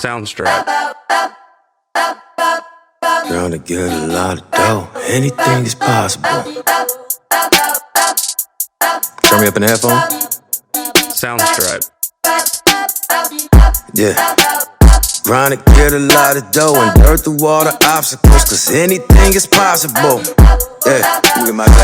Soundstripe. Trying to get a lot of dough. Anything is possible. Turn me up in the headphone. Soundstripe. Yeah. Trying to get a lot of dough and dirt through all the obstacles, cause anything is possible. Yeah.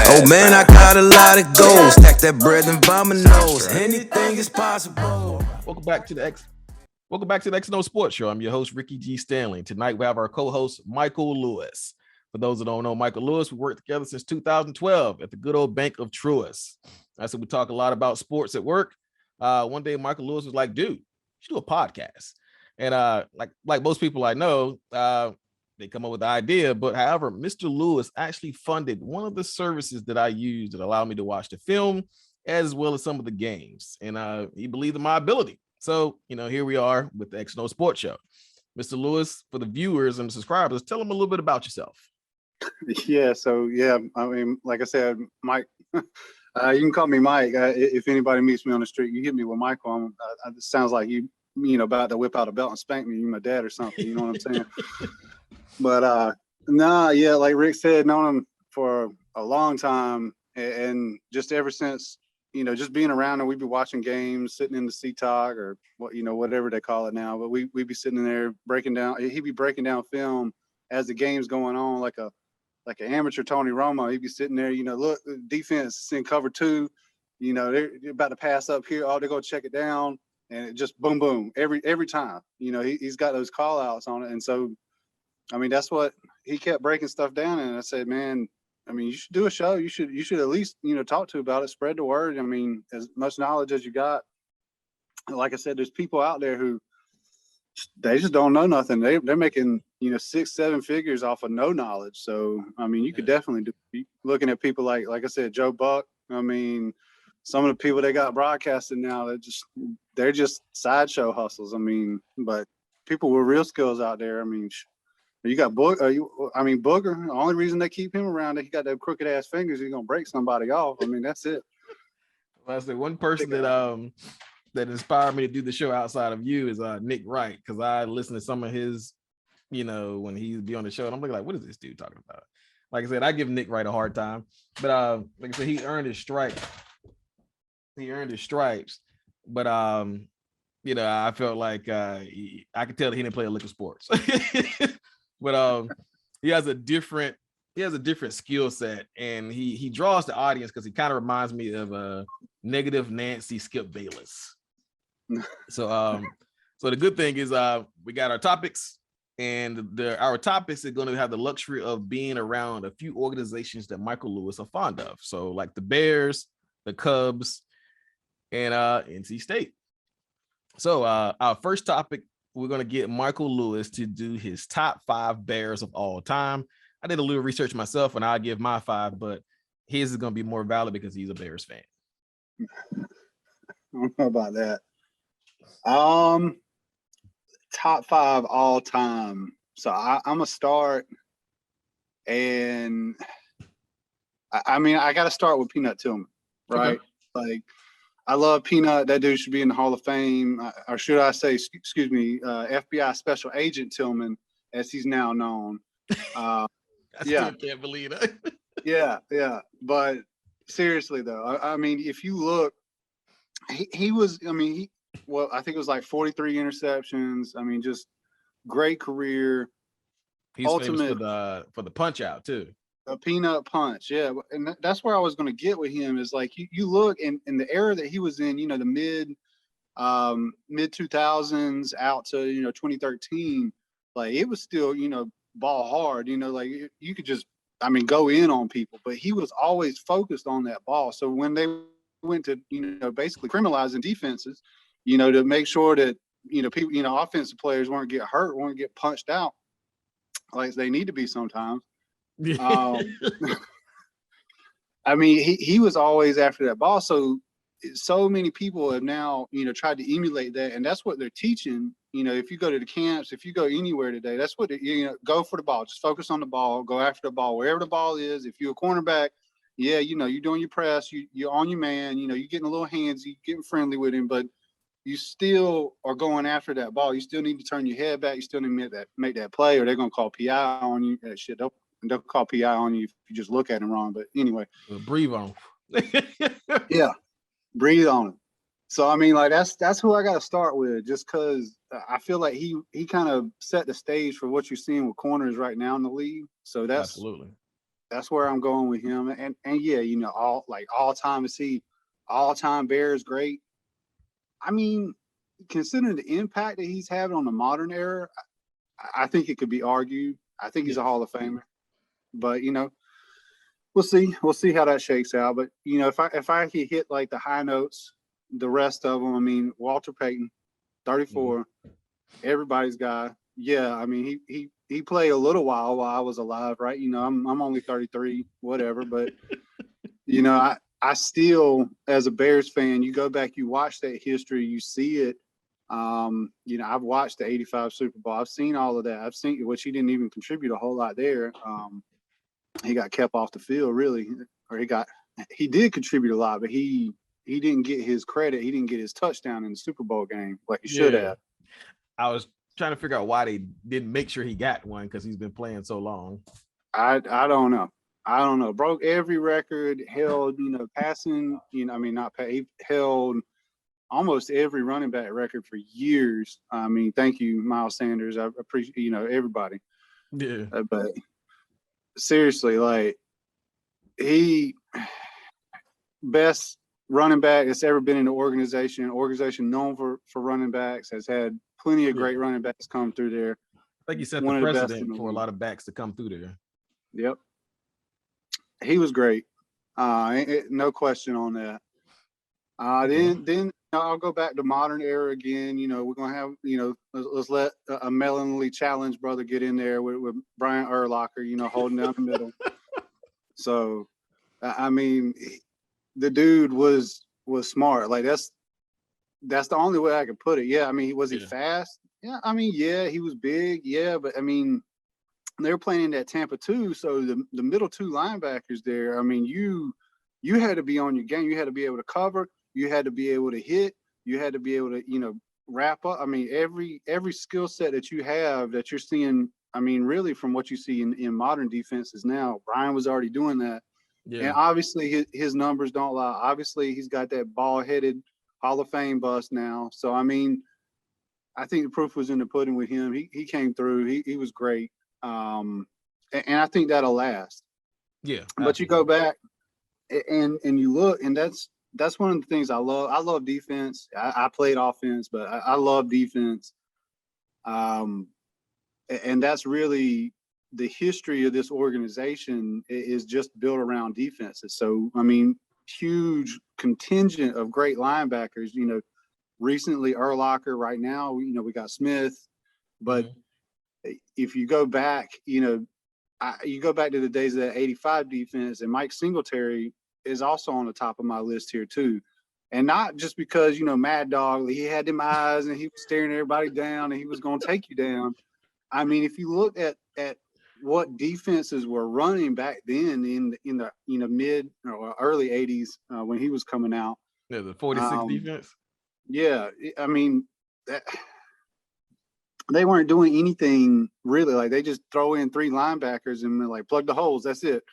Oh man, I got a lot of goals. Stack that bread and vomit nose. Anything is possible. Welcome back to the XandO Sports Show. I'm your host, Ricky G. Stanley. Tonight we have our co-host, Michael Lewis. For those that don't know Michael Lewis, we worked together since 2012 at the good old Bank of Truist. I said we talk a lot about sports at work. One day Michael Lewis was like, dude, you should do a podcast. And like most people I know, they come up with the idea. But however, Mr. Lewis actually funded one of the services that I use that allowed me to watch the film as well as some of the games. And he believed in my ability. So, here we are with the XandO Sports Show. Mr. Lewis, for the viewers and subscribers, tell them a little bit about yourself. Yeah. So, I mean, like I said, Mike, you can call me Mike. If anybody meets me on the street, you hit me with Michael. It sounds like you about to whip out a belt and spank me. You're my dad or something. You know what I'm saying? But like Rick said, known him for a long time, and just ever since, just being around, and we'd be watching games, sitting in the C-Talk or whatever they call it now. But we'd be sitting in there breaking down. He'd be breaking down film as the game's going on, like an amateur Tony Romo. He'd be sitting there, look, defense is in cover 2. They're about to pass up here. Oh, they're gonna check it down. And it just boom, boom, every time. He's got those call outs on it. And so, I mean, that's what he kept breaking stuff down. And I said, man, I mean, you should do a show. You should at least, talk to about it, spread the word. I mean, as much knowledge as you got. Like I said, there's people out there who they just don't know nothing. They're making, 6-7 figures off of no knowledge. So, I mean, you could definitely looking at people like I said, Joe Buck. I mean, some of the people they got broadcasting now, they're just sideshow hustles. I mean, but people with real skills out there. I mean, you got Booger. The only reason they keep him around, he got them crooked ass fingers. He's gonna break somebody off. I mean, that's it. Well, I said one person that inspired me to do the show outside of you is Nick Wright, because I listen to some of his, when he'd be on the show, and I'm looking like, what is this dude talking about? Like I said, I give Nick Wright a hard time, but like I said, he earned his stripes. But I felt like I could tell that he didn't play a lick of sports. But he has a different skill set, and he draws the audience because he kind of reminds me of a negative Nancy Skip Bayless. So the good thing is we got our topics, and our topics are going to have the luxury of being around a few organizations that Michael Lewis are fond of. So like the Bears, the Cubs, and NC State. So our first topic, we're going to get Michael Lewis to do his top 5 Bears of all time. I did a little research myself, and I'll give my 5, but his is going to be more valid because he's a Bears fan. I don't know about that. Top 5 all time. So I'm going to start, and I mean, I got to start with Peanut Tillman, right? Okay. Like, I love Peanut. That dude should be in the Hall of Fame, or should I say, FBI Special Agent Tillman, as he's now known. I still can't believe it. Yeah. But seriously, though, I mean, if you look, he was. I mean, I think it was like 43 interceptions. I mean, just great career. He's famous for the punch out too. A peanut punch, yeah, and that's where I was going to get with him. Is like you look in the era that he was in, the mid 2000s out to 2013, like it was still ball hard, like you could just go in on people, but he was always focused on that ball. So when they went to basically criminalizing defenses, to make sure that people offensive players weren't get hurt, weren't get punched out like they need to be sometimes. I mean, he was always after that ball. So many people have now, tried to emulate that. And that's what they're teaching. If you go to the camps, if you go anywhere today, that's what, go for the ball. Just focus on the ball. Go after the ball, wherever the ball is. If you're a cornerback, you're doing your press. You're on your man. You're getting a little handsy, getting friendly with him. But, you still are going after that ball. You still need to turn your head back. You still need to make that play, or they're gonna call PI on you. That shit, they'll call PI on you if you just look at him wrong. But anyway, breathe on. Yeah, breathe on him. So I mean, like that's who I got to start with, just because I feel like he kind of set the stage for what you're seeing with corners right now in the league. So Absolutely. That's where I'm going with him. And yeah, all time Bears great. I mean, considering the impact that he's had on the modern era, I think it could be argued. I think he's a Hall of Famer. But we'll see. We'll see how that shakes out. But if I could hit like the high notes, the rest of them, I mean, Walter Payton, 34, everybody's guy. Yeah, I mean, he played a little while I was alive, right? I'm only 33, whatever. But I still, as a Bears fan, you go back, you watch that history, you see it. I've watched the 85 Super Bowl. I've seen all of that. I've seen which he didn't even contribute a whole lot there. He got kept off the field, really, or he did contribute a lot, but he didn't get his credit. He didn't get his touchdown in the Super Bowl game like he should have. I was trying to figure out why they didn't make sure he got one, because he's been playing so long. I don't know. Broke every record, held, passing, he held almost every running back record for years. I mean, thank you, Miles Sanders. I appreciate, everybody. Yeah. But seriously, like, he best running back that's ever been in the organization known for running backs, has had plenty of great running backs come through there. I think he set the precedent for a lot of backs to come through there. Yep. He was great. No question on that. Then I'll go back to modern era again. We're going to have, let's let a melonly challenge brother get in there with Brian Urlacher, holding down the middle. So, I mean, the dude was smart. Like, that's the only way I could put it. Yeah, I mean, was he fast? Yeah, I mean, yeah, he was big. Yeah, but I mean, they were playing in that Tampa too, so the middle two linebackers there, I mean, you had to be on your game. You had to be able to cover. You had to be able to hit. You had to be able to, wrap up. I mean, every skill set that you have that you're seeing, I mean, really from what you see in modern defenses now, Brian was already doing that. Yeah. And obviously his numbers don't lie. Obviously he's got that ball-headed Hall of Fame bust now. So, I mean, I think the proof was in the pudding with him. He came through. He was great. And I think that'll last. Yeah. But you go back and you look, and that's one of the things I love. I love defense. I played offense, but I love defense. And that's really the history of this organization is just built around defenses. So, I mean, huge contingent of great linebackers, recently Urlacher, right now, we got Smith, but if you go back, you go back to the days of that 85 defense, and Mike Singletary is also on the top of my list here too. And not just because, Mad Dog, he had them eyes and he was staring everybody down and he was going to take you down. I mean, if you look at what defenses were running back then in the mid or early 80s when he was coming out. Yeah, the 46 defense. Yeah, I mean, they weren't doing anything really. Like, they just throw in three linebackers and like plug the holes. That's it.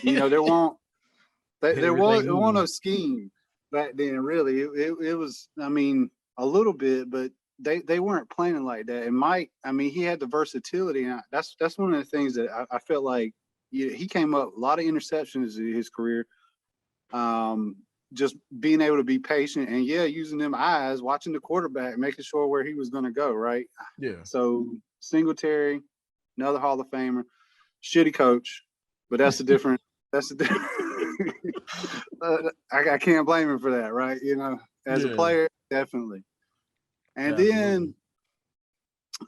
There was no scheme back then. Really, it was. I mean, a little bit, but they weren't playing like that. And Mike, I mean, he had the versatility, and that's one of the things that I felt like he came up a lot of interceptions in his career. Just being able to be patient and using them eyes, watching the quarterback, making sure where he was going to go. Right. Yeah. So Singletary, another Hall of Famer, shitty coach, but that's a different. I can't blame him for that, right? As a player, definitely. And then,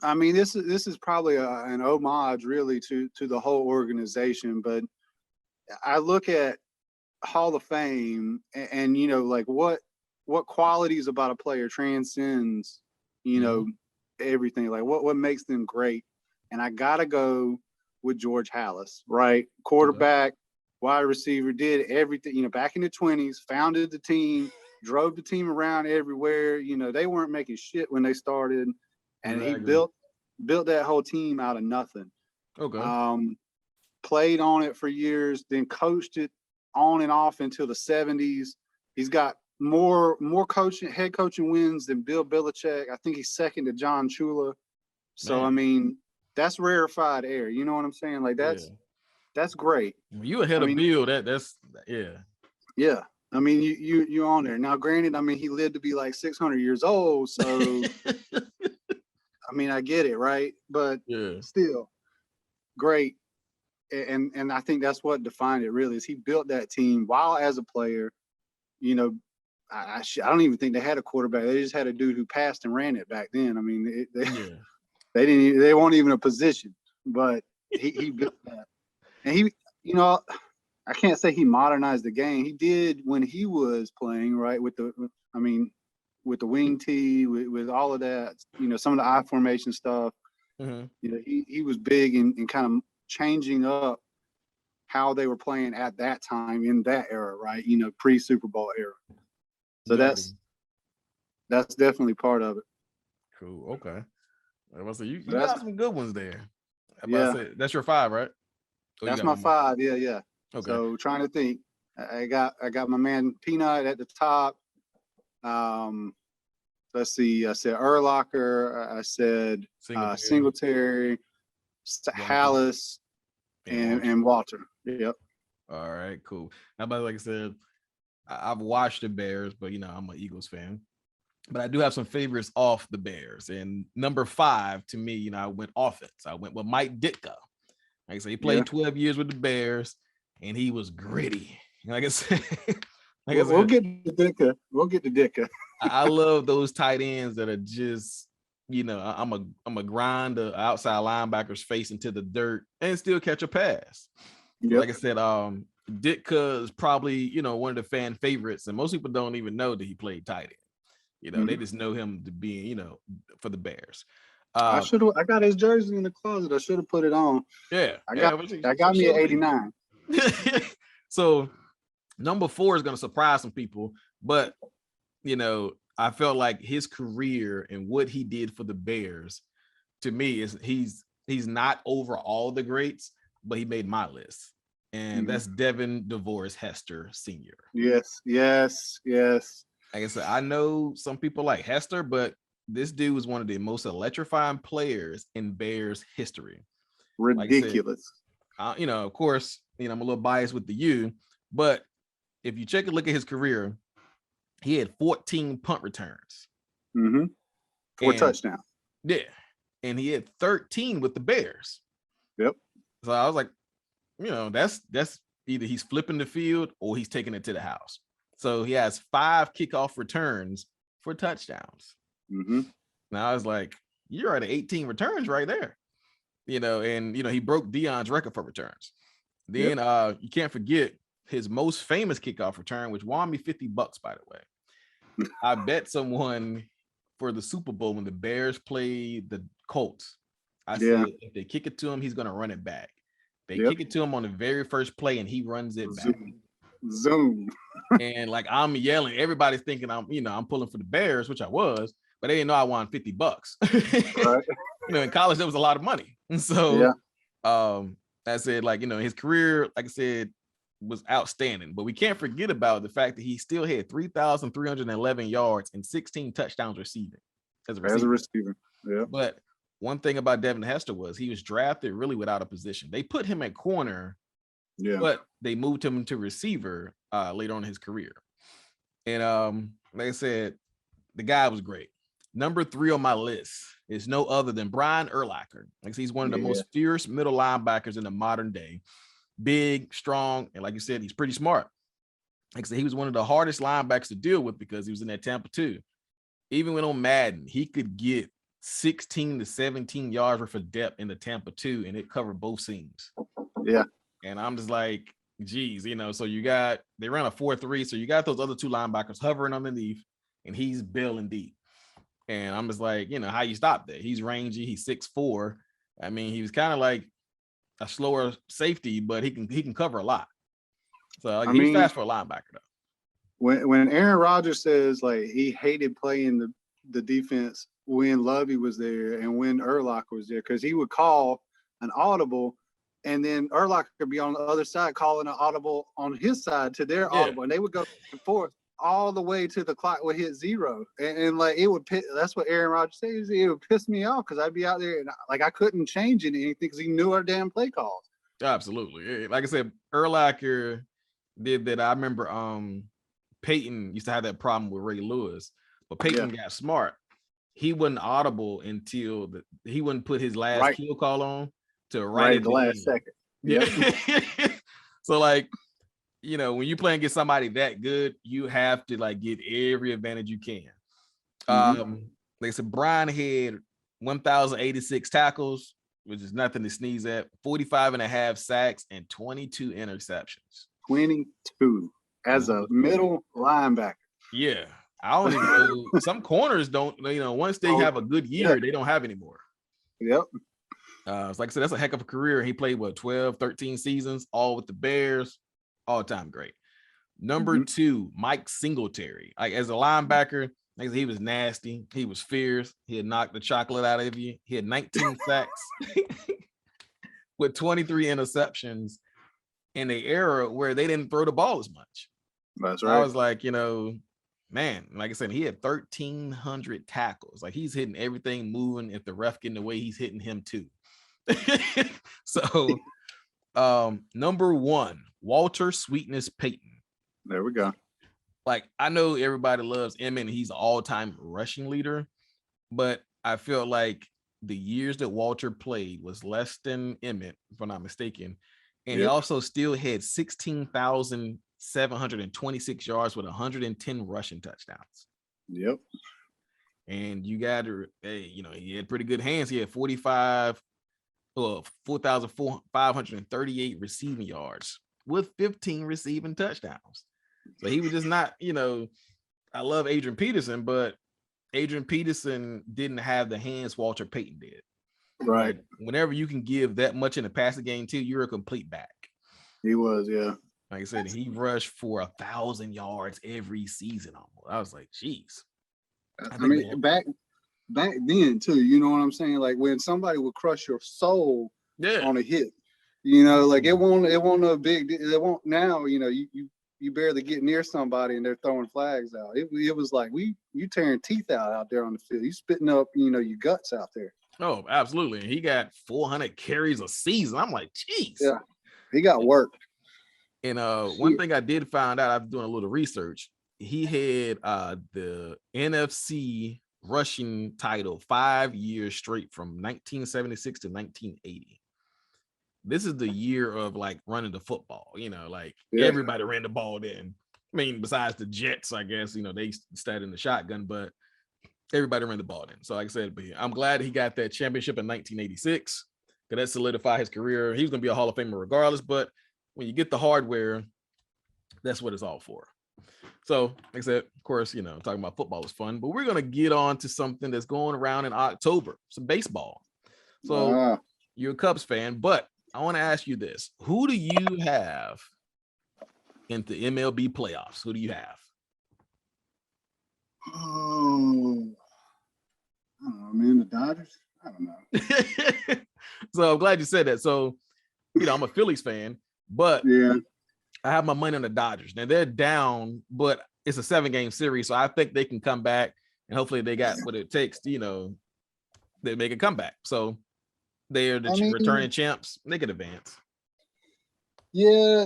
I mean, this is probably an homage, really, to the whole organization. But I look at Hall of Fame, and like what qualities about a player transcends, everything. Like what makes them great. And I gotta go with George Halas, right? Quarterback, wide receiver, did everything. Back in the 20s, founded the team, drove the team around everywhere. You know, they weren't making shit when they started, and he built that whole team out of nothing. Okay. Played on it for years, then coached it on and off until the 70s. He's got more head coaching wins than Bill Belichick. I think he's second to John Chula. So Man. I mean, that's rarefied air. You know what I'm saying? Like that's great. You ahead of Bill. That's yeah. Yeah. I mean, you on there. Now, granted, I mean, he lived to be like 600 years old. So I mean, I get it, right? But still great. And I think that's what defined it really is he built that team while as a player, you know, I don't even think they had a quarterback. They just had a dude who passed and ran it back then. I mean, they weren't even a position, but he built that. And he, you know, I can't say he modernized the game. He did when he was playing, right, with the wing tee, with all of that, you know, some of the I formation stuff. Mm-hmm. You know, he was big in kind of changing up how they were playing at that time in that era, right? You know, pre-Super Bowl era. So that's definitely part of it. Cool. Okay. So you got some good ones there. Yeah. That's your 5, right? That's my 5. Yeah. Okay. So trying to think. I got my man Peanut at the top. Let's see. I said Urlacher. I said Singletary, Hallis, and Walter. Yep. All right, cool. How about, like I said, I've watched the Bears, but you know, I'm an Eagles fan. But I do have some favorites off the Bears. And number 5 to me, you know, I went offense. I went with Mike Ditka. Like I said, he played 12 years with the Bears, and he was gritty. Like I said, we'll get to Ditka. We'll get to Ditka. I love those tight ends that are just, you know, I'm a grind the outside linebacker's face into the dirt and still catch a pass. Yep. Like I said, Ditka is probably, you know, one of the fan favorites, and most people don't even know that he played tight end. You know, they just know him to be, you know, for the Bears. I got his jersey in the closet. I should have put it on. Yeah. I got me at 89. So number 4 is going to surprise some people, but you know, I felt like his career and what he did for the Bears, to me, is he's not over all the greats, but he made my list. And that's Devin DeVoris Hester Sr. Yes. Like I said, I know some people like Hester, but this dude was one of the most electrifying players in Bears history. Ridiculous. Like I said, you know, of course, you know, I'm a little biased with the U, but if you check a look at his career, he had 14 punt returns. 4 touchdowns. Yeah. And he had 13 with the Bears. Yep. So I was like, you know, that's either he's flipping the field or he's taking it to the house. So he has 5 kickoff returns for touchdowns. Now I was like, you're at 18 returns right there. You know, and you know, he broke Dion's record for returns. Then you can't forget his most famous kickoff return, which won me $50, by the way. I bet someone for the Super Bowl when the Bears played the Colts. I said if they kick it to him, he's gonna run it back. They kick it to him on the very first play and he runs it back. Zoom. And like I'm yelling, everybody's thinking I'm pulling for the Bears, which I was, but they didn't know I won $50. Right. You know, in college there was a lot of money. And so I said, like, you know, his career, like I said, was outstanding, but we can't forget about the fact that he still had 3,311 yards and 16 touchdowns receiving as a receiver. Yeah. But one thing about Devin Hester was he was drafted really without a position. They put him at corner, but they moved him to receiver later on in his career. And like I said, the guy was great. Number 3 on my list is no other than Brian Urlacher. Like, he's one of the most fierce middle linebackers in the modern day. Big, strong, and like you said, he's pretty smart. Like I said, he was one of the hardest linebackers to deal with because he was in that Tampa 2. Even when on Madden, he could get 16 to 17 yards worth of depth in the Tampa 2, and it covered both seams. Yeah. And I'm just like, geez, you know, so they ran a 4-3, so you got those other 2 linebackers hovering underneath, and he's bailing deep. And I'm just like, you know, how you stop that? He's rangy, he's 6'4". I mean, he was kind of like a slower safety, but he can cover a lot. So like, he's fast for a linebacker, though. when Aaron Rodgers says like he hated playing the defense when Lovey was there and when Urlacher was there, because he would call an audible and then Urlacher could be on the other side calling an audible on his side to their audible, and they would go back and forth all the way to the clock would hit 0. And like it would that's what Aaron Rodgers says. It would piss me off because I'd be out there and like I couldn't change anything because he knew our damn play calls. Absolutely. Like I said, Urlacher did that. I remember Peyton used to have that problem with Ray Lewis, but Peyton got smart. He wasn't audible until he wouldn't put his last kill call on to right at the last second. Yeah. So like, you know, when you play against somebody that good, you have to like get every advantage you can. Like I said, Brian had 1,086 tackles, which is nothing to sneeze at, 45.5 sacks, and 22 interceptions. 22 as a middle linebacker. Yeah. I don't even know. Some corners don't, you know, once they have a good year, they don't have anymore. Yep. It's like I said, that's a heck of a career. He played, 12, 13 seasons, all with the Bears, all-time great. Number 2, Mike Singletary. Like as a linebacker, like he was nasty. He was fierce. He had knocked the chocolate out of you. He had 19 sacks with 23 interceptions in the era where they didn't throw the ball as much. That's right. I was like, you know, man, like I said, he had 1,300 tackles. Like he's hitting everything moving. If the ref getting away, he's hitting him too. So, number 1, Walter Sweetness Payton. There we go. Like I know everybody loves Emmett, and he's an all-time rushing leader, but I feel like the years that Walter played was less than Emmett, if I'm not mistaken. And he also still had 16,726 yards with 110 rushing touchdowns. Yep. And you got to, you know, he had pretty good hands. He had 4,538 receiving yards with 15 receiving touchdowns. So he was just not, you know, I love Adrian Peterson, but Adrian Peterson didn't have the hands Walter Payton did. Right. Like, whenever you can give that much in the passing game too, you're a complete back. He was, yeah. Like I said, he rushed for 1,000 yards every season almost. I was like, geez. I mean, back then too, you know what I'm saying? Like when somebody would crush your soul on a hit, you know, like it won't a big, it won't now, you know, you barely get near somebody and they're throwing flags out. It was like you tearing teeth out there on the field. You spitting up, you know, your guts out there. Oh, absolutely. And he got 400 carries a season. I'm like, geez. Yeah, he got work. And one thing I did find out after doing a little research, he had the NFC rushing title 5 years straight from 1976 to 1980. This is the year of like running the football, you know, like everybody ran the ball then. I mean, besides the Jets, I guess, you know, they started in the shotgun, but everybody ran the ball then. So like I said, but I'm glad he got that championship in 1986 because that solidified his career. He was going to be a Hall of Famer regardless, but when you get the hardware, that's what it's all for. So like I said, of course, you know, talking about football was fun, but we're going to get on to something that's going around in October, some baseball. So you're a Cubs fan, but I want to ask you this. Who do you have in the MLB playoffs? Who do you have? Oh, I don't know, man. The Dodgers? I don't know. So I'm glad you said that. So, you know, I'm a Phillies fan, but I have my money on the Dodgers. Now they're down, but it's a 7-game series. So I think they can come back and hopefully they got what it takes to, you know, they make a comeback. So they're the returning champs. They can advance. Yeah,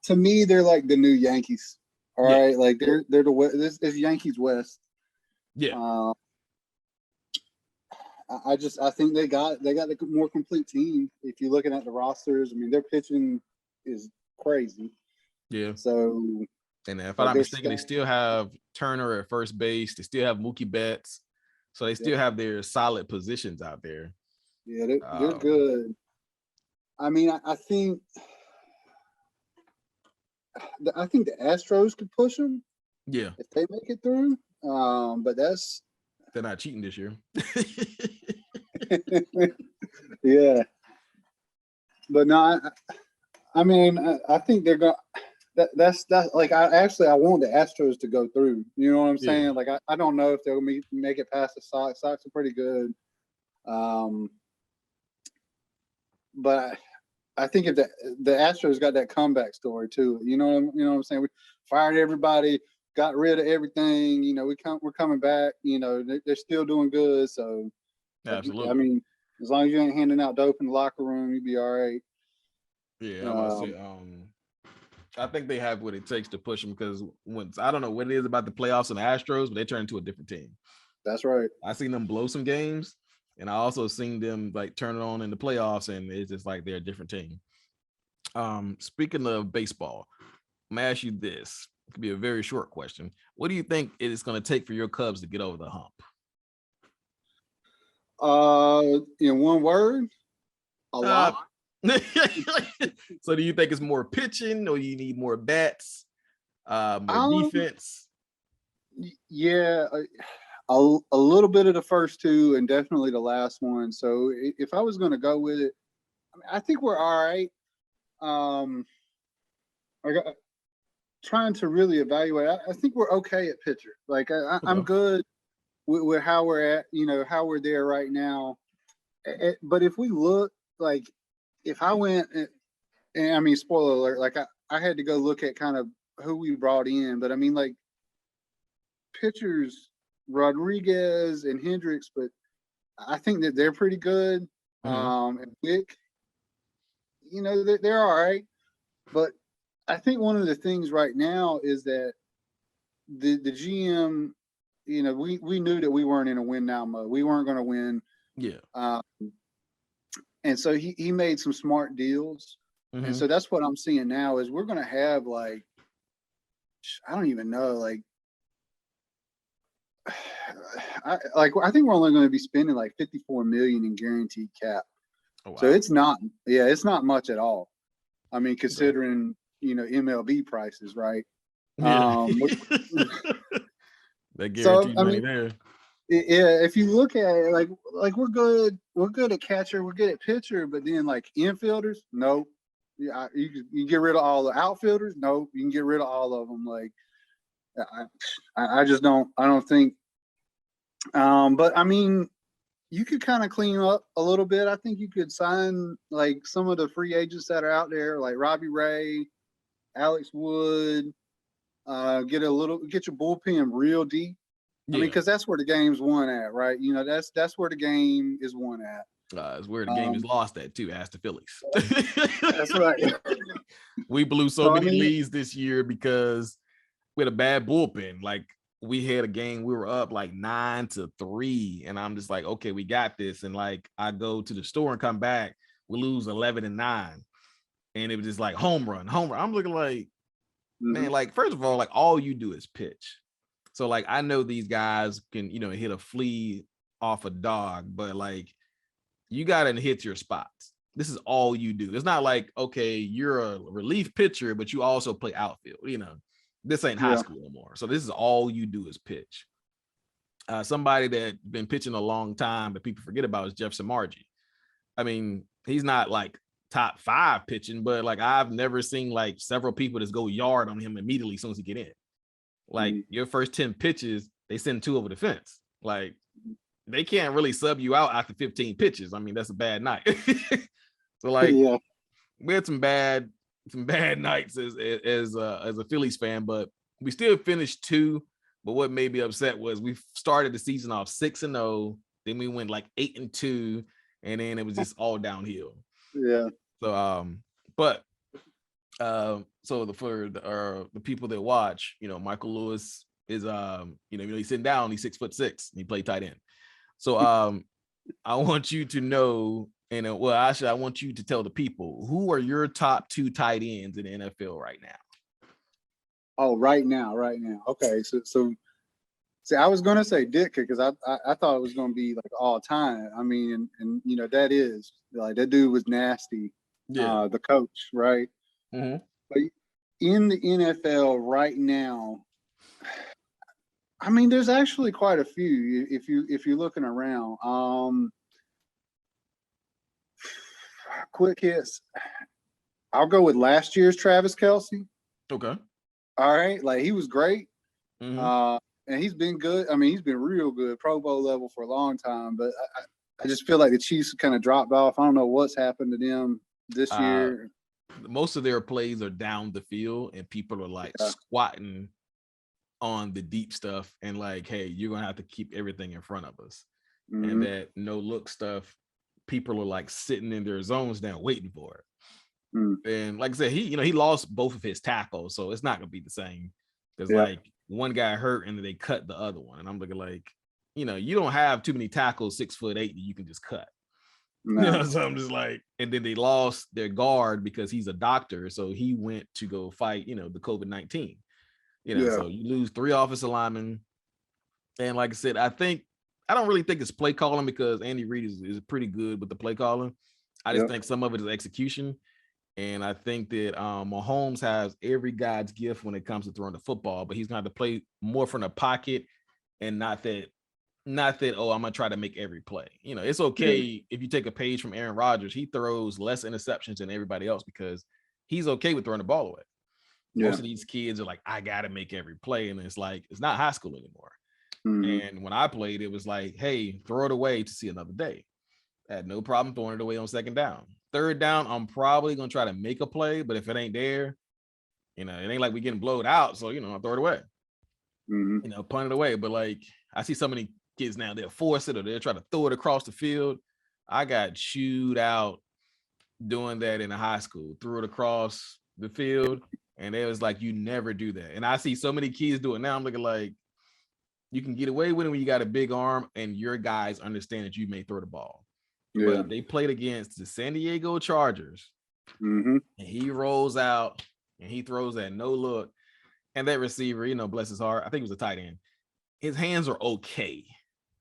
to me, they're like the new Yankees. All right, like they're the West. This is Yankees West. Yeah. I think they got a more complete team. If you're looking at the rosters, I mean, their pitching is crazy. Yeah. So, and if I'm not mistaken, they still have Turner at first base. They still have Mookie Betts. So they still have their solid positions out there. Yeah, they're good. I mean, I think the Astros could push them. Yeah, if they make it through. But they're not cheating this year. Yeah, but no, I mean, I think they're going. that's like I want the Astros to go through. You know what I'm saying? Yeah. Like I don't know if they'll make it past the Sox. Sox are pretty good. But I think if the Astros got that comeback story too. You know what I'm saying? We fired everybody, got rid of everything. You know, we're coming back. You know, they're still doing good. So Absolutely. I mean, as long as you ain't handing out dope in the locker room, you'll be all right. Yeah, I'm gonna say, I think they have what it takes to push them because once I don't know what it is about the playoffs and the Astros, but they turn into a different team. That's right. I seen them blow some games, and I also seen them like turn it on in the playoffs, and it's just like they're a different team. Speaking of baseball, I'm gonna ask you this. It could be a very short question. What do you think it is going to take for your Cubs to get over the hump? In one word, a lot. So do you think it's more pitching or you need more bats, more defense? Yeah, a little bit of the first two and definitely the last one. So if I was going to go with it, I think we're all right. Trying to really evaluate, I think we're okay at pitcher. Like I'm good with how we're at, you know, how we're there right now. But if we look, like if I went, and I mean, spoiler alert, like I had to go look at kind of who we brought in, but I mean, like pitchers, Rodriguez and Hendricks, but I think that they're pretty good. And Vic, you know, they're all right. But I think one of the things right now is that the GM, you know, we knew that we weren't in a win now mode. We weren't going to win. Yeah. And so he made some smart deals. And so that's what I'm seeing now is we're going to have like, I don't even know, like, I think we're only going to be spending like 54 million in guaranteed cap. Oh, wow. So it's not much at all. I mean, considering, you know, MLB prices, right? Yeah. That guaranteed money there. Yeah, if you look at it, like we're good at catcher, we're good at pitcher, but then like infielders, nope. Yeah, you get rid of all the outfielders, nope. You can get rid of all of them. Like, I just don't. I don't think. But I mean, you could kind of clean up a little bit. I think you could sign like some of the free agents that are out there, like Robbie Ray, Alex Wood. Get your bullpen real deep. Yeah. I mean, because that's where the game's won at, right? You know, that's where the game is won at. It's where the game is lost at too. Ask the Phillies. That's right. We blew so many leads this year because we had a bad bullpen. Like we had a game, we were up like 9-3, and I'm just like, okay, we got this. And like I go to the store and come back, we lose 11-9, and it was just like home run. I'm looking like, man, like first of all, like all you do is pitch. So like I know these guys can, you know, hit a flea off a dog, but like you gotta hit your spots. This is all you do. It's not like, okay, you're a relief pitcher, but you also play outfield. You know, this ain't high school anymore. So this is all you do is pitch. Somebody that's been pitching a long time, but people forget about is Jefferson Margie. I mean, he's not like top 5 pitching, but like I've never seen like several people just go yard on him immediately as soon as he get in. Like your first 10 pitches, they send 2 over the fence. Like they can't really sub you out after 15 pitches. I mean, that's a bad night. So like we had some bad nights as a Phillies fan, but we still finished 2. But what made me upset was we started the season off 6-0, then we went like 8-2, and then it was just all downhill. Yeah. So so for the people that watch, you know, Michael Lewis is you know, he's sitting down, he's 6'6", and he played tight end. So I want you to know, and I want you to tell the people, who are your top 2 tight ends in the NFL right now? Oh, right now. Okay, so see, I was gonna say Ditka because I thought it was gonna be like all time. I mean, and you know that is like that dude was nasty. Yeah. The coach, right? But in the NFL right now, I mean, there's actually quite a few if you're looking around. Quick hits. I'll go with last year's Travis Kelce. Okay. All right, like he was great. Mm-hmm. And he's been good. I mean, he's been real good, Pro Bowl level for a long time. But I just feel like the Chiefs kind of dropped off. I don't know what's happened to them this year. Most of their plays are down the field, and people are like squatting on the deep stuff and like, hey, you're gonna have to keep everything in front of us. Mm-hmm. And that no look stuff, people are like sitting in their zones down waiting for it. And like I said, he lost both of his tackles, so it's not gonna be the same. Because like one guy hurt and then they cut the other one, and I'm looking like, you don't have too many tackles 6'8" that you can just cut. No. So I'm just like, and then they lost their guard because he's a doctor, so he went to go fight, the COVID-19. So you lose 3 offensive linemen, and like I said, I don't really think it's play calling because Andy Reid is pretty good with the play calling. I just think some of it is execution. And I think that Mahomes has every God's gift when it comes to throwing the football, but he's going to have to play more from the pocket and not that, oh, I'm going to try to make every play. It's okay if you take a page from Aaron Rodgers, he throws less interceptions than everybody else because he's okay with throwing the ball away. Most of these kids are like, I got to make every play. And it's like, it's not high school anymore. And when I played, it was like, hey, throw it away to see another day. I had no problem throwing it away on second down. Third down, I'm probably going to try to make a play, but if it ain't there, it ain't like we getting blowed out. So, I'll throw it away, punt it away. But like, I see so many kids now, they'll force it or they'll try to throw it across the field. I got chewed out doing that in high school, threw it across the field. And it was like, you never do that. And I see so many kids do it now. I'm looking like, you can get away with it when you got a big arm and your guys understand that you may throw the ball. But they played against the San Diego Chargers, and he rolls out and he throws that no look. And that receiver, bless his heart, I think it was a tight end. His hands are okay.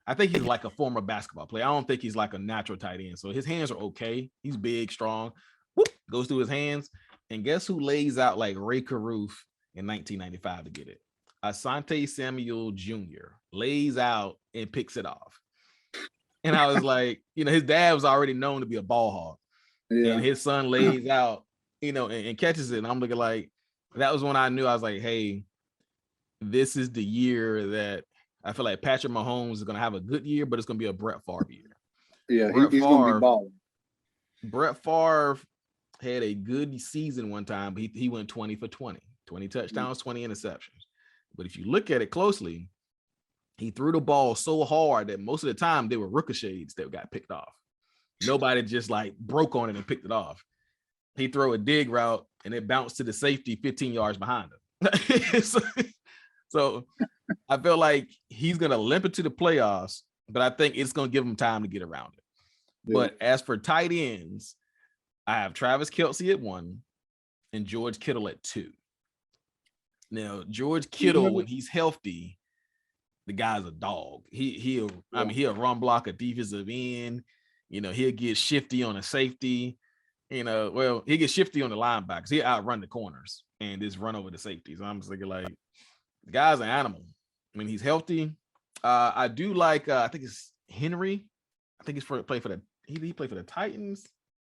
I think he's like a former basketball player. I don't think he's like a natural tight end. So his hands are okay. He's big, strong. Whoop, goes through his hands. And guess who lays out like Ray Caruth in 1995 to get it? Asante Samuel Jr. lays out and picks it off. And I was like, his dad was already known to be a ball hog. And his son lays out, and catches it. And I'm looking like, that was when I knew. I was like, hey, this is the year that I feel like Patrick Mahomes is going to have a good year, but it's going to be a Brett Favre year. Yeah, he's going to be balling. Brett Favre had a good season one time, but he went 20 for 20 touchdowns, 20 interceptions. But if you look at it closely, he threw the ball so hard that most of the time they were ricochets that got picked off. Nobody just like broke on it and picked it off. He threw a dig route and it bounced to the safety 15 yards behind him. so I feel like he's going to limp it to the playoffs, but I think it's going to give him time to get around it. Yeah. But as for tight ends, I have Travis Kelce at 1 and George Kittle at 2. Now, George Kittle, when he's healthy, the guy's a dog. He'll run block a defensive end. He'll get shifty on a safety. He'll get shifty on the linebackers. He'll outrun the corners and just run over the safeties. I'm just thinking like, the guy's an animal. I mean, he's healthy. I do like, I think it's Henry. I think he played for the Titans.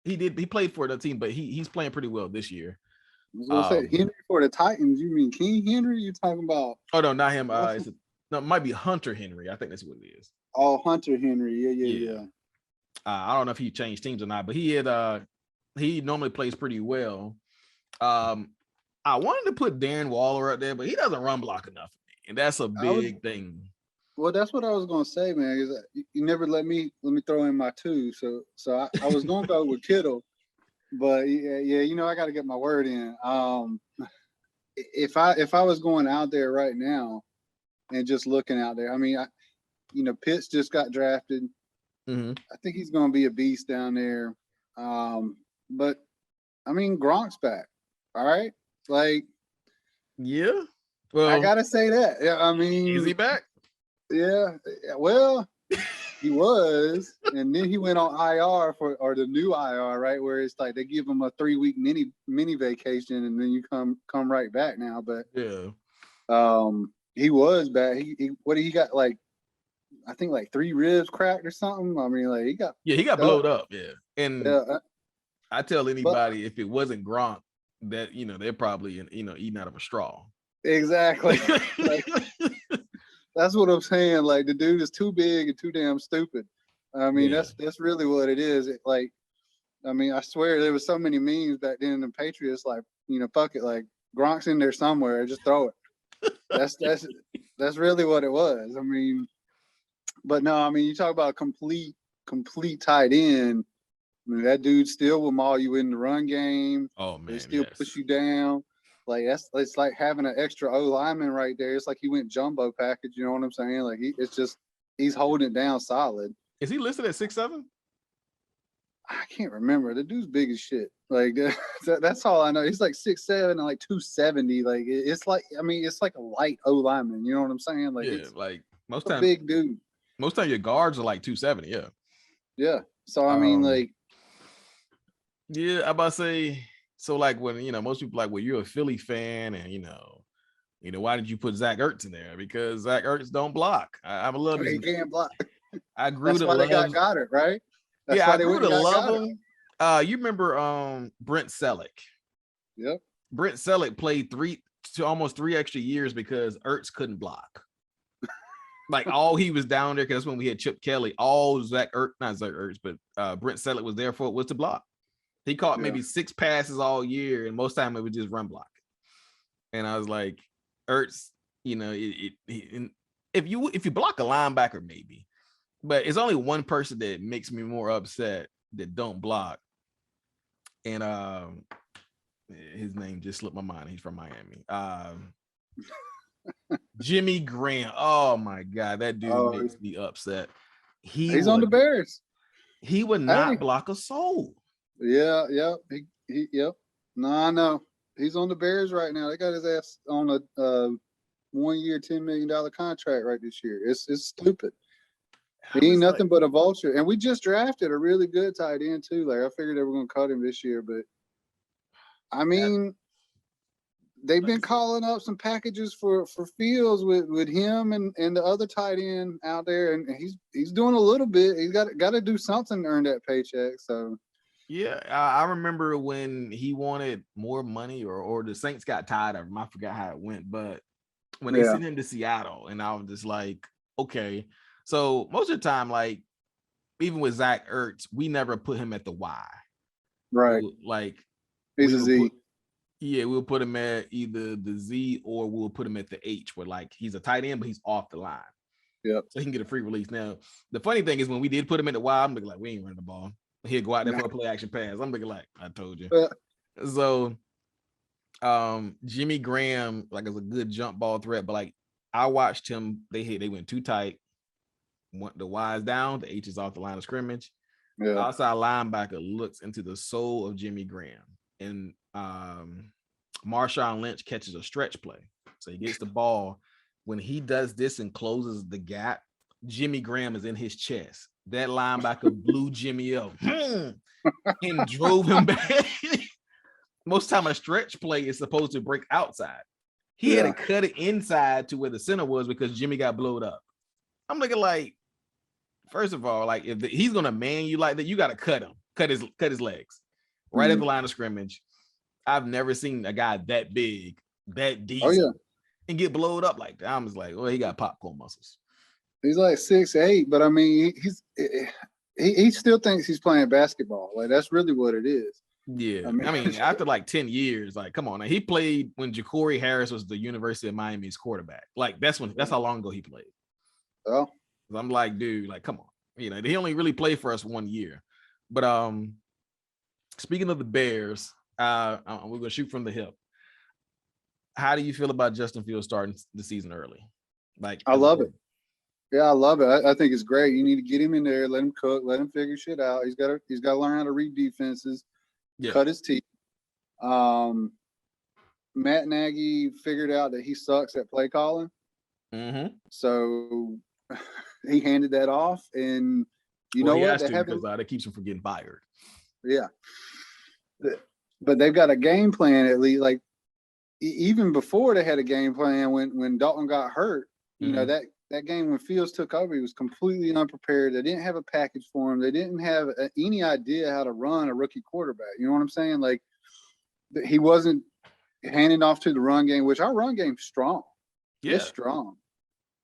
He played for the team, but he's playing pretty well this year. I was gonna say Henry for the Titans. You mean King Henry? You talking about? Oh no, not him. It might be Hunter Henry. I think that's what it is. Oh, Hunter Henry. Yeah. I don't know if he changed teams or not, but he normally plays pretty well. I wanted to put Darren Waller up there, but he doesn't run block enough, and that's a big thing. Well, that's what I was gonna say, man. Is you never let me throw in my 2. So I was gonna go with Kittle, but I got to get my word in. If I was going out there right now and just looking out there, I mean, Pitts just got drafted. I think he's gonna be a beast down there. But I mean, Gronk's back. All right, like, yeah. Well, I gotta say that. Yeah, I mean, is he back? Yeah. Well, he was, and then he went on IR or the new IR, right? Where it's like they give him a 3-week mini vacation, and then you come right back now. But he was back. He got like, I think like 3 ribs cracked or something. I mean, like he got blowed up. Yeah, and I tell anybody if it wasn't Gronk, that they're probably eating out of a straw. Exactly. Like, that's what I'm saying. Like, the dude is too big and too damn stupid. I mean, that's really what it is. I swear there was so many memes back then in the Patriots, like, fuck it, like Gronk's in there somewhere, just throw it. That's really what it was. I mean, but no, I mean, you talk about complete tight end. I mean, that dude still will maul you in the run game. Oh man, they still push you down. Like, it's like having an extra O lineman right there. It's like he went jumbo package. You know what I'm saying? Like, he's holding it down solid. Is he listed at 6'7"? I can't remember. The dude's big as shit. Like, that's all I know. He's like 6'7" and like 270. Like, it's like, I mean, it's like a light O lineman. You know what I'm saying? Like, yeah, like most times, big dude. Most time your guards are like 270. Yeah. Yeah. So I mean, like, yeah, I'm about to say. So like when most people like, well, you're a Philly fan, and why did you put Zach Ertz in there? Because Zach Ertz don't block. I love his. He can't block. I grew That's to why love. They got it right. That's yeah, why I grew to love him. It. You remember Brent Selleck? Yep. Brent Selleck played almost 3 extra years because Ertz couldn't block. Like, all he was down there, because that's when we had Chip Kelly. All not Zach Ertz, but Brent Selleck was there for was to block. He caught maybe 6 passes all year, and most time it was just run block. And I was like, Ertz, if you block a linebacker, maybe, but it's only one person that makes me more upset that don't block. And his name just slipped my mind. He's from Miami. Jimmy Graham. Oh my God, that dude makes me upset. He's on the Bears. He would not block a soul. Yeah. Yep. No, I know. He's on the Bears right now. They got his ass on a 1 year, $10 million contract right this year. It's stupid. He ain't nothing but a vulture. And we just drafted a really good tight end too. Like, I figured they were going to cut him this year, but I mean, they've been calling up some packages for Fields with him and the other tight end out there, and he's doing a little bit. He's got to do something to earn that paycheck. So yeah, I remember when he wanted more money, or the Saints got tired of him. I forgot how it went, but when they sent him to Seattle, and I was just like, okay. So most of the time, like, even with Zach Ertz, we never put him at the Y. Right. Like, he's a Z. We'll put him at either the Z or we'll put him at the H, where like he's a tight end, but he's off the line. Yeah. So he can get a free release. Now, the funny thing is when we did put him at the Y, I'm like, we ain't running the ball. He'll go out there for a play action pass. I'm looking like, I told you. So Jimmy Graham, like, is a good jump ball threat, but like I watched him, they went too tight. The Y is down, the H is off the line of scrimmage. Yeah. Outside linebacker looks into the soul of Jimmy Graham, and Marshawn Lynch catches a stretch play. So he gets the ball. When he does this and closes the gap, Jimmy Graham is in his chest. That linebacker blew Jimmy up and drove him back. Most time a stretch play is supposed to break outside. He had to cut it inside to where the center was because Jimmy got blowed up. I'm looking like, first of all, like, if he's gonna man you like that, you got to cut his legs right at the line of scrimmage. I've never seen a guy that big, that deep, and get blowed up like that. I'm just like, well, he got popcorn muscles. He's like 6'8", but I mean, he still thinks he's playing basketball. Like, that's really what it is. Yeah, I mean after like 10 years, like, come on. Now, he played when Ja'Cory Harris was the University of Miami's quarterback. Like, that's how long ago he played. Oh, I'm like, dude, like, come on. He only really played for us 1 year. But speaking of the Bears, we're gonna shoot from the hip. How do you feel about Justin Fields starting the season early? Like, I love it. Yeah, I love it. I think it's great. You need to get him in there, let him cook, let him figure shit out. He's got to learn how to read defenses, cut his teeth. Matt Nagy figured out that he sucks at play calling. Mm-hmm. So he handed that off, and you know what? Because that keeps him from getting fired. Yeah, but they've got a game plan at least. Like, even before they had a game plan, when Dalton got hurt, you know, that game when Fields took over, he was completely unprepared. They didn't have a package for him. They didn't have any idea how to run a rookie quarterback. You know what I'm saying? Like, he wasn't handing off to the run game, which our run game's strong. Yeah. It's strong.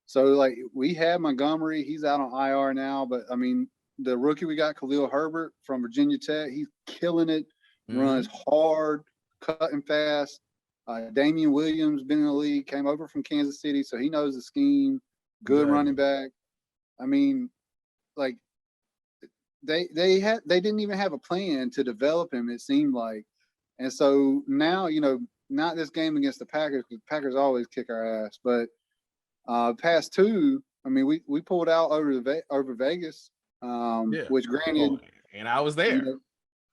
So like we had Montgomery, he's out on IR now, but I mean the rookie we got, Khalil Herbert from Virginia Tech, he's killing it, runs hard, cutting fast. Damian Williams been in the league, came over from Kansas City, so he knows the scheme. Good running back. I mean, like they didn't even have a plan to develop him, it seemed like. And so now, not this game against the Packers, because the Packers always kick our ass, but past two, I mean, we pulled out over Vegas, which granted, and I was there.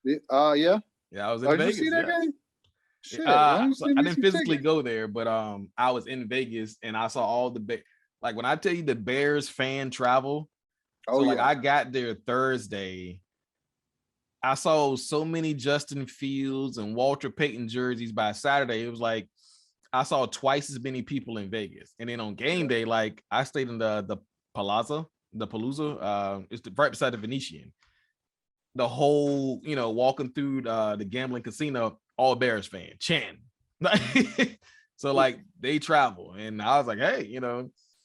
Yeah, I was in Vegas. Did you see that game? Shit, so I didn't physically go there, but I was in Vegas and I saw all the like when I tell you the Bears fan travel. I got there Thursday. I saw so many Justin Fields and Walter Payton jerseys by Saturday. It was like I saw twice as many people in Vegas. And then on game day, like I stayed in the Palazza. It's right beside the Venetian. The whole, walking through the gambling casino, all Bears fan, chanting. So like they travel. And I was like, hey,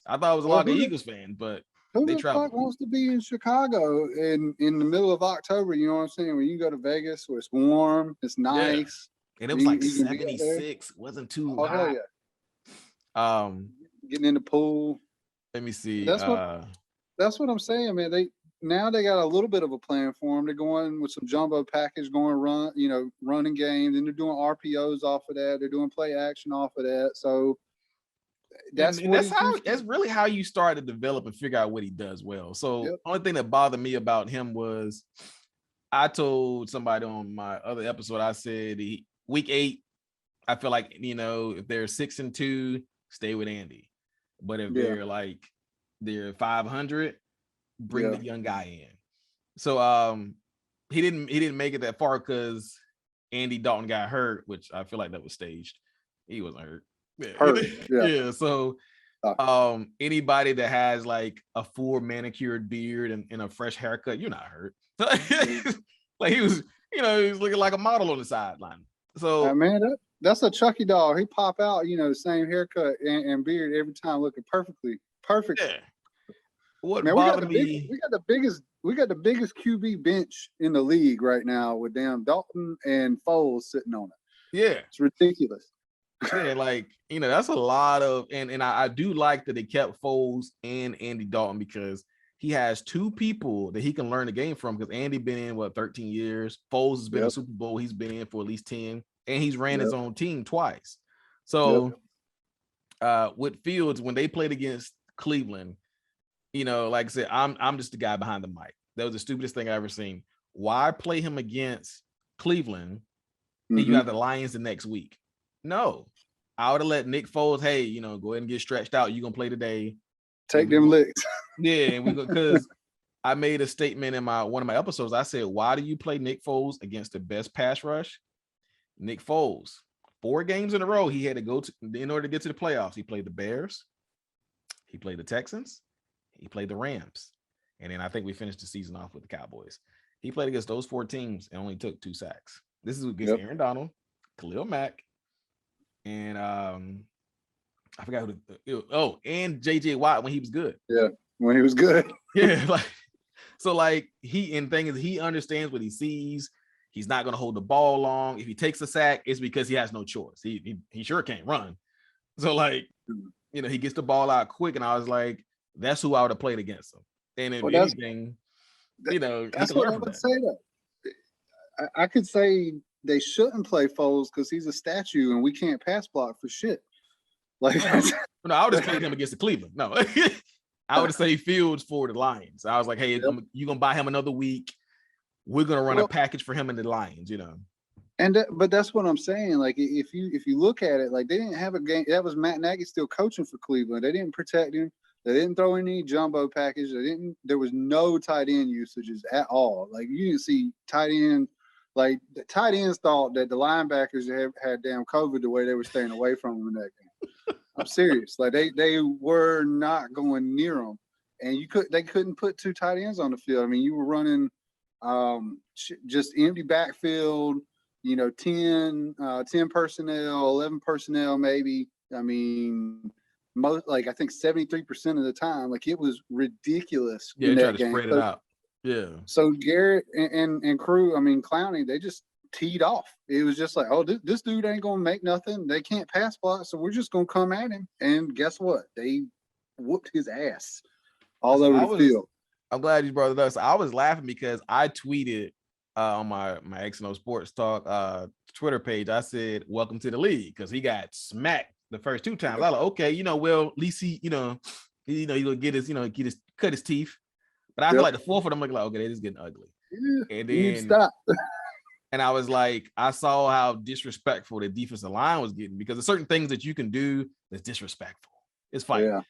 I thought it was a lot of Eagles fan, but who they the travel. fuck wants to be in Chicago in the middle of October? You know what I'm saying? When you go to Vegas where it's warm, it's nice. Yeah. And it was like 76, wasn't too hot. Yeah. Getting in the pool. Let me see. That's what I'm saying, man. They got a little bit of a plan for them. They're going with some jumbo package, running games, and they're doing RPOs off of that. They're doing play action off of that. So that's really how you start to develop and figure out what he does well. So only thing that bothered me about him was I told somebody on my other episode, I said week 8, I feel like, if they're 6-2, stay with Andy. But if they're 500, bring the young guy in. So he didn't make it that far because Andy Dalton got hurt, which I feel like that was staged. He wasn't hurt. Yeah. So anybody that has like a full manicured beard and a fresh haircut, you're not hurt. Like he was looking like a model on the sideline. So man, that's a Chucky doll. He pop out, same haircut and beard every time, looking perfect. Yeah. What bothered me? We got the biggest QB bench in the league right now with damn Dalton and Foles sitting on it. Yeah, it's ridiculous. Yeah, like that's a lot of, and I do like that they kept Foles and Andy Dalton because he has two people that he can learn the game from. Because Andy been in 13 years, Foles has been in Super Bowl, he's been in for at least 10, and he's ran his own team twice. So with Fields, when they played against Cleveland, like I said, I'm just the guy behind the mic. That was the stupidest thing I ever seen. Why play him against Cleveland and you have the Lions the next week? No, I would have let Nick Foles, hey, go ahead and get stretched out. You're gonna play today. Take them licks. Yeah, and because I made a statement in one of my episodes. I said, why do you play Nick Foles against the best pass rush? Nick Foles, 4 games in a row, he had to go to in order to get to the playoffs. He played the Bears, he played the Texans, he played the Rams, and then I think we finished the season off with the Cowboys. He played against those 4 teams and only took 2 sacks. This is against Aaron Donald, Khalil Mack, and I forgot and JJ Watt when he was good. Yeah, when he was good. Yeah, he understands what he sees. He's not going to hold the ball long. If he takes a sack, it's because he has no choice. He sure can't run. So he gets the ball out quick, and I was like, that's who I would have played against him. And if anything, that's what I would say. That I could say they shouldn't play Foles because he's a statue and we can't pass block for shit. Like, no, I would have played him against the Cleveland. No, I would say Fields for the Lions. I was like, hey, you're gonna buy him another week. We're gonna run a package for him and the Lions, But that's what I'm saying. Like, if you look at it, like they didn't have a game. That was Matt Nagy still coaching for Cleveland. They didn't protect him. They didn't throw any jumbo package. There was no tight end usages at all. Like you didn't see tight end. Like the tight ends thought that the linebackers had damn COVID the way they were staying away from them in that game. I'm serious. Like they were not going near them, and they couldn't put 2 tight ends on the field. I mean, you were running just empty backfield. 10 personnel, 11 personnel, maybe. I mean, I think 73% of the time, like it was ridiculous. Yeah, in they that try to game. spread it out. Yeah. So Garrett and crew, I mean, Clowney, they just teed off. It was just like, oh, this dude ain't going to make nothing. They can't pass block, so we're just going to come at him. And guess what? They whooped his ass all over the field. I'm glad you brought it up. So I was laughing because I tweeted on my XandOSportsTalk Twitter page. I said, "Welcome to the league," because he got smacked the first 2 times. I was like, okay, well, at least he, he'll get his, cut his teeth. But I feel like the 4th of them, like, okay, this is getting ugly. Yeah, and you need to then stop. and I was like, I saw how disrespectful the defensive line was getting, because there's certain things that you can do that's disrespectful. It's fine. Yeah.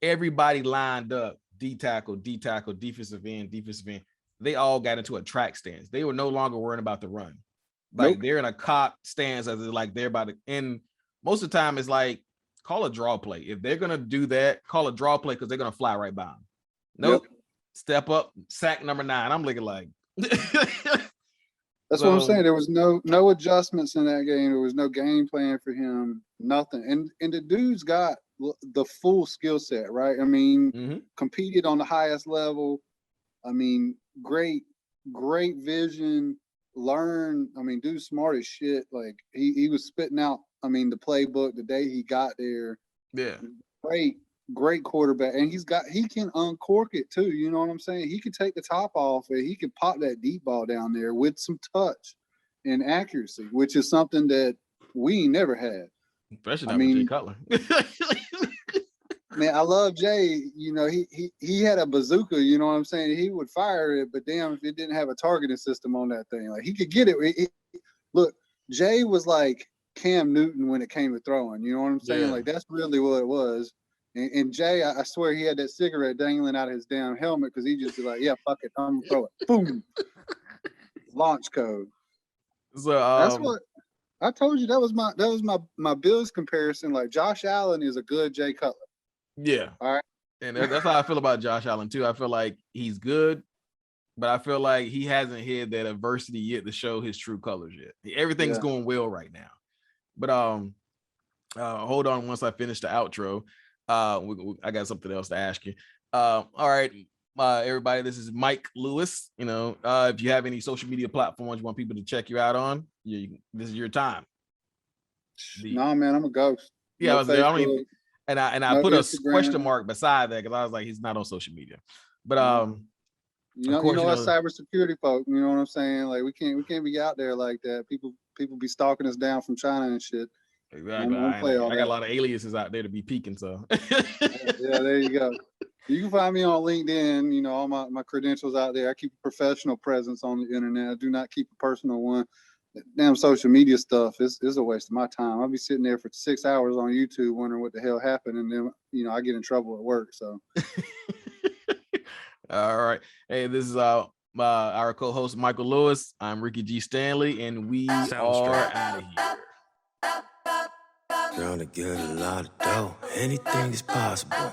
Everybody lined up, D tackle, defensive end. They all got into a track stance. They were no longer worrying about the run. Like they're in a cock stance as like they're about to. And most of the time, it's like, call a draw play. If they're gonna do that, call a draw play, because they're gonna fly right by them. Nope. Yep. Step up, sack number 9. I'm looking like. That's what I'm saying. There was no adjustments in that game. There was no game plan for him. Nothing. And the dude's got the full skill set, right? I mean, competed on the highest level. I mean, great vision. Learn. I mean, dude's smart as shit. Like he was spitting out. I mean, the playbook the day he got there. Yeah. Great quarterback, and he can uncork it too. You know what I'm saying? He could take the top off and he could pop that deep ball down there with some touch and accuracy, which is something that we never had. Especially not with Jay Cutler. Man, I love Jay. He had a bazooka. You know what I'm saying? He would fire it, but damn, if it didn't have a targeting system on that thing, like he could get it. Look, Jay was like Cam Newton when it came to throwing. You know what I'm saying? Yeah. Like that's really what it was. And Jay, I swear he had that cigarette dangling out of his damn helmet, because he just be like, yeah, fuck it, I'm gonna throw it. Boom. Launch code. So that's what I told you. That was my Bills comparison. Like Josh Allen is a good Jay Cutler. Yeah. All right. And that's how I feel about Josh Allen too. I feel like he's good, but I feel like he hasn't hit that adversity yet to show his true colors yet. Everything's going well right now. But hold on, once I finish the outro. I got something else to ask you. All right, everybody, this is Mike Lewis. If you have any social media platforms you want people to check you out on, this is your time. No, man, I'm a ghost. Yeah, I don't even, and I put Instagram. A question mark beside that because I was like, he's not on social media. But you know us cybersecurity folk. You know what I'm saying? Like we can't be out there like that. People be stalking us down from China and shit. Exactly. I got a lot of aliases out there to be peeking. So yeah, there you go. You can find me on LinkedIn. All my credentials out there. I keep a professional presence on the internet. I do not keep a personal one. Damn social media stuff is a waste of my time. I'll be sitting there for 6 hours on YouTube wondering what the hell happened, and then I get in trouble at work. So all right. Hey, this is our co-host Michael Lewis. I'm Ricky G. Stanley, and we are out of here. Trying to get a lot of dough. Anything is possible.